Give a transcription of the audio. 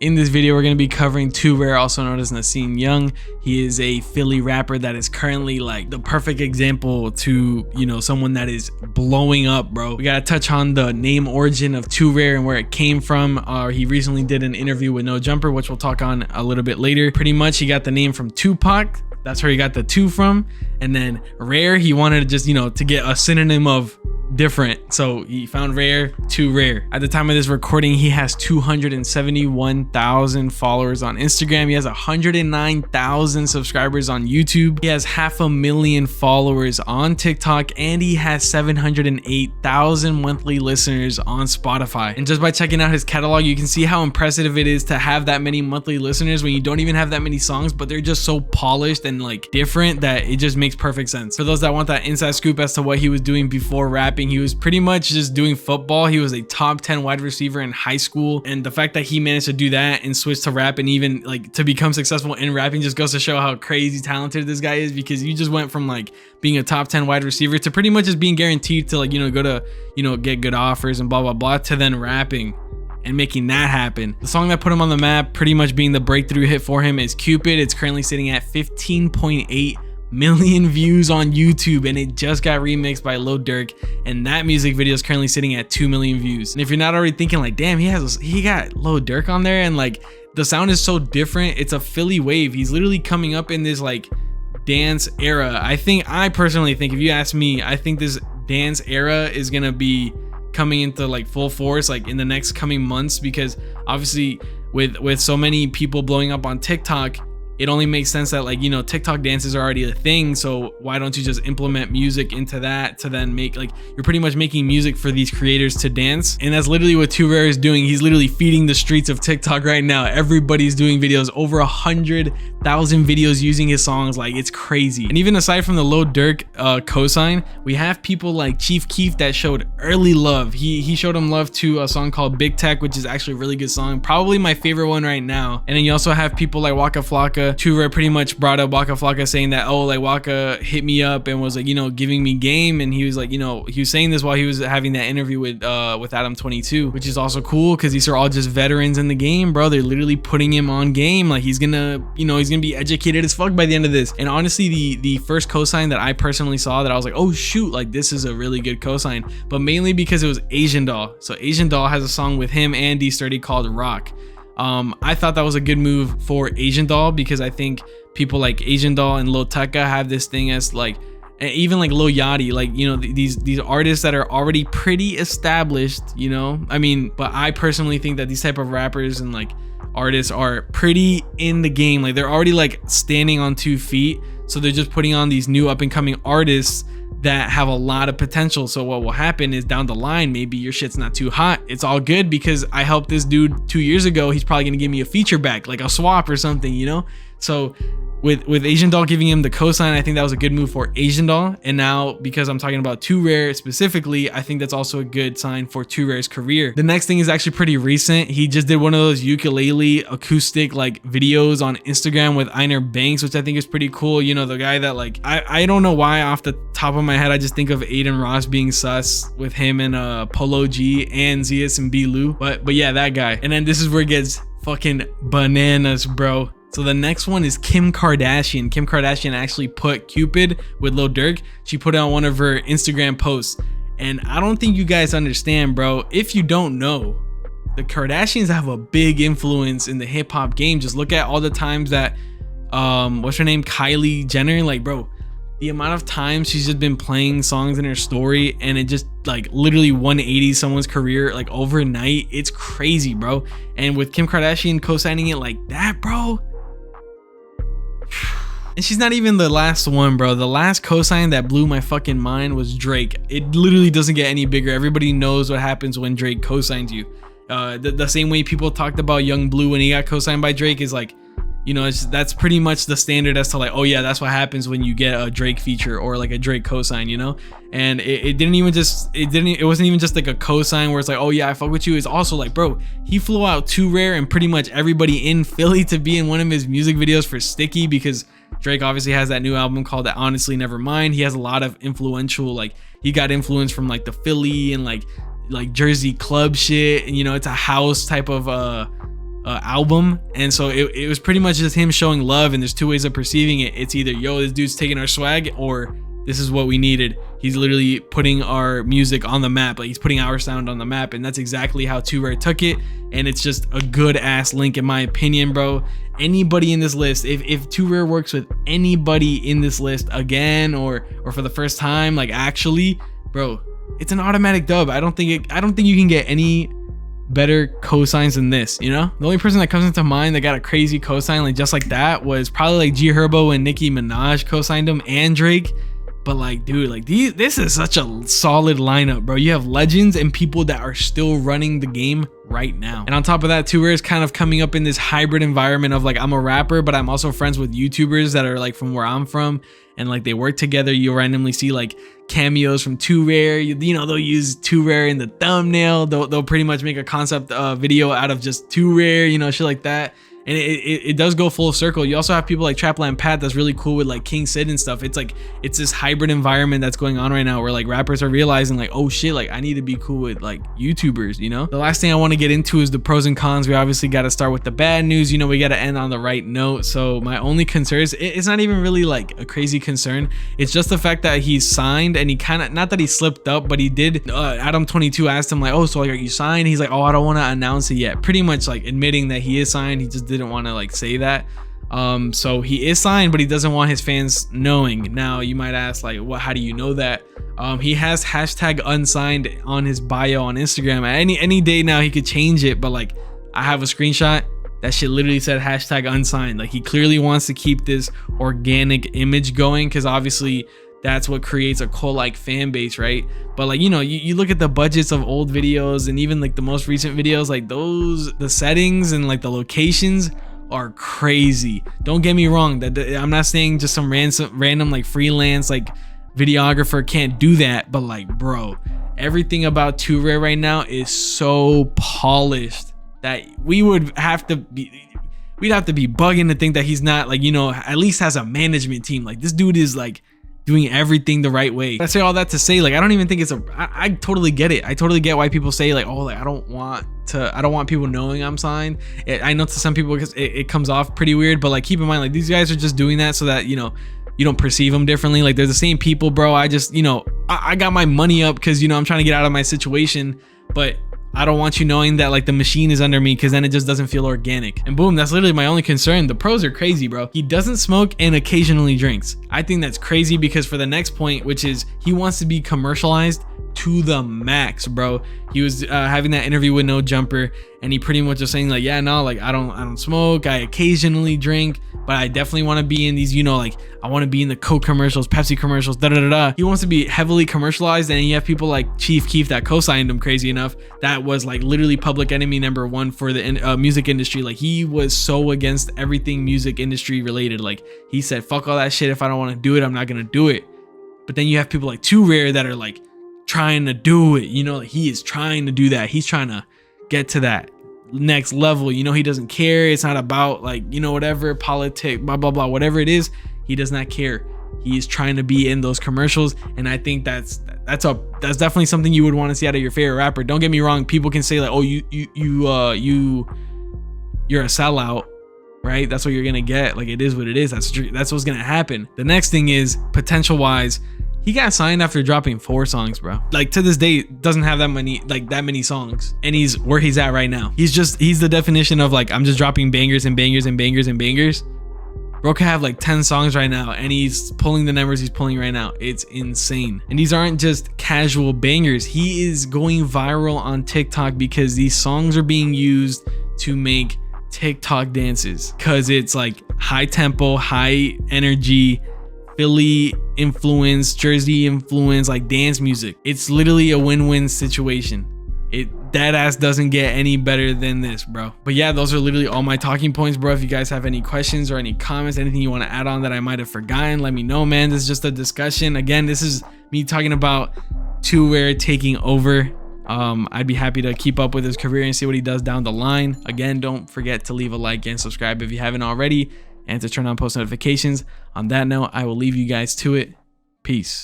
In this video, we're going to be covering 2 Rare, also known as Nassim Young. He is a Philly rapper that is currently like the perfect example to, you know, someone that is blowing up, bro. We got to touch on the name origin of 2 Rare and where it came from. He recently did an interview with No Jumper, which we'll talk on a little bit later. Pretty much, he got the name from Tupac. That's where he got the 2 from. And then Rare, he wanted to just, you know, to get a synonym of different, so he found Rare, 2 Rare. At the time of this recording, he has 271,000 followers on Instagram. He has 109,000 subscribers on YouTube. He has 500,000 followers on TikTok, and he has 708,000 monthly listeners on Spotify. And just by checking out his catalog, you can see how impressive it is to have that many monthly listeners when you don't even have that many songs, but they're just so polished and like different that it just makes perfect sense. For those that want that inside scoop as to what he was doing before rapping, he was pretty much just doing football. He was a top 10 wide receiver in high school, and the fact that he managed to do that and switch to rap and even like to become successful in rapping just goes to show how crazy talented this guy is, because you just went from like being a top 10 wide receiver to pretty much just being guaranteed to like, you know, go to, you know, get good offers and blah blah blah, to then rapping and making that happen. The song that put him on the map, pretty much being the breakthrough hit for him, is Cupid. It's currently sitting at 15.8 million views on YouTube, and it just got remixed by Lil Durk, and that music video is currently sitting at 2 million views. And if you're not already thinking like, damn, he got Lil Durk on there, and like the sound is so different, it's a Philly wave. He's literally coming up in this like dance era. I personally think, if you ask me, I think this dance era is gonna be coming into like full force like in the next coming months, because obviously with so many people blowing up on TikTok, it only makes sense that, like, you know, TikTok dances are already a thing, so why don't you just implement music into that to then make, like, you're pretty much making music for these creators to dance. And that's literally what 2 Rare is doing. He's literally feeding the streets of TikTok right now. Everybody's doing videos, over 100,000 videos using his songs. Like, it's crazy. And even aside from the Lil Durk cosign, we have people like Chief Keef that showed early love. He showed him love to a song called Big Tech, which is actually a really good song, probably my favorite one right now. And then you also have people like Waka Flocka. 2 Rare pretty much brought up Waka Flocka, saying that, oh, like, Waka hit me up and was like, you know, giving me game, and he was like, you know, he was saying this while he was having that interview with Adam 22, which is also cool because these are all just veterans in the game, bro. They're literally putting him on game. Like, he's gonna, you know, he's gonna be educated as fuck by the end of this. And honestly, the first cosign that I personally saw that I was like, oh shoot, like, this is a really good cosign, but mainly because it was Asian Doll. So Asian Doll has a song with him and D Sturdy called Rock. I thought that was a good move for Asian Doll, because I think people like Asian Doll and Lil Tecca have this thing as like, even like Lil Yachty, like, you know, these artists that are already pretty established, you know, I mean, but I personally think that these type of rappers and like artists are pretty in the game. Like, they're already like standing on 2 feet, so they're just putting on these new up and coming artists that have a lot of potential. So what will happen is, down the line, maybe your shit's not too hot. It's all good because I helped this dude 2 years ago. He's probably gonna give me a feature back, like a swap or something, you know? So with Asian Doll giving him the cosign, I think that was a good move for Asian Doll. And now, because I'm talking about 2 Rare specifically, I think that's also a good sign for 2 Rare's career. The next thing is actually pretty recent. He just did one of those ukulele acoustic like videos on Instagram with Einer Banks, which I think is pretty cool. You know, the guy that, like, I don't know why off the top of my head I just think of Aiden Ross being sus with him and Polo G and Zias and B Lou, but yeah, that guy. And then this is where it gets fucking bananas, bro. So the next one is Kim Kardashian. Kim Kardashian actually put Cupid with Lil Durk. She put it on one of her Instagram posts. And I don't think you guys understand, bro. If you don't know, the Kardashians have a big influence in the hip hop game. Just look at all the times that, what's her name? Kylie Jenner, like, bro, the amount of times she's just been playing songs in her story, and it just like literally 180 someone's career like overnight. It's crazy, bro. And with Kim Kardashian co-signing it like that, bro. And she's not even the last one, bro. The last cosign that blew my fucking mind was Drake. It literally doesn't get any bigger. Everybody knows what happens when Drake cosigns you. The same way people talked about Young Blue when he got cosigned by Drake is like, you know, that's pretty much the standard as to like, oh yeah, that's what happens when you get a Drake feature or like a Drake cosign, you know? And it wasn't even just like a cosign where it's like, oh yeah, I fuck with you. It's also like, bro, he flew out 2 Rare and pretty much everybody in Philly to be in one of his music videos for Sticky, because Drake obviously has that new album called That Honestly Nevermind. He has a lot of influential, like, he got influence from like the Philly and like Jersey club shit, and you know, it's a house type of album, and so it was pretty much just him showing love. And there's two ways of perceiving it. It's either, yo, this dude's taking our swag, or this is what we needed. He's literally putting our music on the map. Like, he's putting our sound on the map. And that's exactly how Too Rare took it. And it's just a good ass link, in my opinion, bro. Anybody in this list, if Too Rare works with anybody in this list again, or for the first time, like, actually, bro, it's an automatic dub. I don't think you can get any better cosigns than this, you know? The only person that comes into mind that got a crazy cosign like just like that was probably like G Herbo and Nicki Minaj cosigned him, and Drake. But like, dude, like this is such a solid lineup, bro. You have legends and people that are still running the game right now. And on top of that, Too Rare is kind of coming up in this hybrid environment of like, I'm a rapper, but I'm also friends with YouTubers that are like from where I'm from, and like they work together. You'll randomly see like cameos from Too Rare. You know, they'll use Too Rare in the thumbnail. They'll pretty much make a concept video out of just Too Rare, you know, shit like that. And it does go full circle. You also have people like Trapland Pat that's really cool with like King Sid and stuff. It's like, it's this hybrid environment that's going on right now where like rappers are realizing like, oh shit, like I need to be cool with like YouTubers, you know? The last thing I want to get into is the pros and cons. We obviously got to start with the bad news. You know, we got to end on the right note. So my only concern is, it's not even really like a crazy concern. It's just the fact that he's signed, and he kind of, not that he slipped up, but he did. Adam22 asked him like, oh, so like, are you signed? He's like, oh, I don't want to announce it yet. Pretty much like admitting that he is signed. He just didn't want to like say that. So he is signed, but he doesn't want his fans knowing. Now you might ask like, well, how do you know that? He has hashtag unsigned on his bio on Instagram. At any day now he could change it, but like, I have a screenshot that shit literally said hashtag unsigned. Like, he clearly wants to keep this organic image going, because obviously that's what creates a cult-like fan base, right? But like, you know, you look at the budgets of old videos and even like the most recent videos, like the settings and like the locations are crazy. Don't get me wrong, that I'm not saying just some random like freelance like videographer can't do that, but like, bro, everything about Too Rare right now is so polished that we'd have to be bugging to think that he's not like, you know, at least has a management team. Like, this dude is like doing everything the right way. I say all that to say, like, I don't even think it's I totally get it. I totally get why people say like, oh, like I don't want people knowing I'm signed. I know to some people it comes off pretty weird, but like, keep in mind, like, these guys are just doing that so that, you know, you don't perceive them differently. Like, they're the same people, bro. I just, you know, I got my money up because, you know, I'm trying to get out of my situation, but I don't want you knowing that like the machine is under me, because then it just doesn't feel organic. And boom, that's literally my only concern. The pros are crazy, bro. He doesn't smoke and occasionally drinks. I think that's crazy, because for the next point, which is he wants to be commercialized to the max, bro. He was having that interview with No Jumper, and he pretty much was saying like, yeah, no, like I don't smoke, I occasionally drink, but I definitely want to be in these, you know, like I want to be in the Coke commercials, Pepsi commercials, da da da da. He wants to be heavily commercialized, and you have people like Chief Keef that co-signed him, crazy enough, that was like literally public enemy #1 for the music industry. Like, he was so against everything music industry related. Like, he said, fuck all that shit. If I don't want to do it, I'm not gonna do it. But then you have people like Too Rare that are like trying to do it, you know, like he is trying to do that. He's trying to get to that next level, you know. He doesn't care. It's not about like, you know, whatever politics, blah blah blah, whatever it is, he does not care. He is trying to be in those commercials, and I think that's definitely something you would want to see out of your favorite rapper. Don't get me wrong, people can say like, oh, you're a sellout, right? That's what you're gonna get. Like, it is what it is. That's what's gonna happen. The next thing is, potential wise, he got signed after dropping 4 songs, bro. Like, to this day, doesn't have that many songs, and he's where he's at right now. He's the definition of like, I'm just dropping bangers and bangers and bangers and bangers. Bro can have like 10 songs right now, and he's pulling the numbers he's pulling right now. It's insane. And these aren't just casual bangers. He is going viral on TikTok because these songs are being used to make TikTok dances, because it's like high tempo, high energy, Philly influence, Jersey influence, like dance music. It's literally a win-win situation. That ass doesn't get any better than this, bro. But yeah, those are literally all my talking points, bro. If you guys have any questions or any comments, anything you want to add on that I might have forgotten, let me know, man. This is just a discussion. Again, this is me talking about Too Rare taking over. I'd be happy to keep up with his career and see what he does down the line. Again, don't forget to leave a like and subscribe if you haven't already, and to turn on post notifications. On that note, I will leave you guys to it. Peace.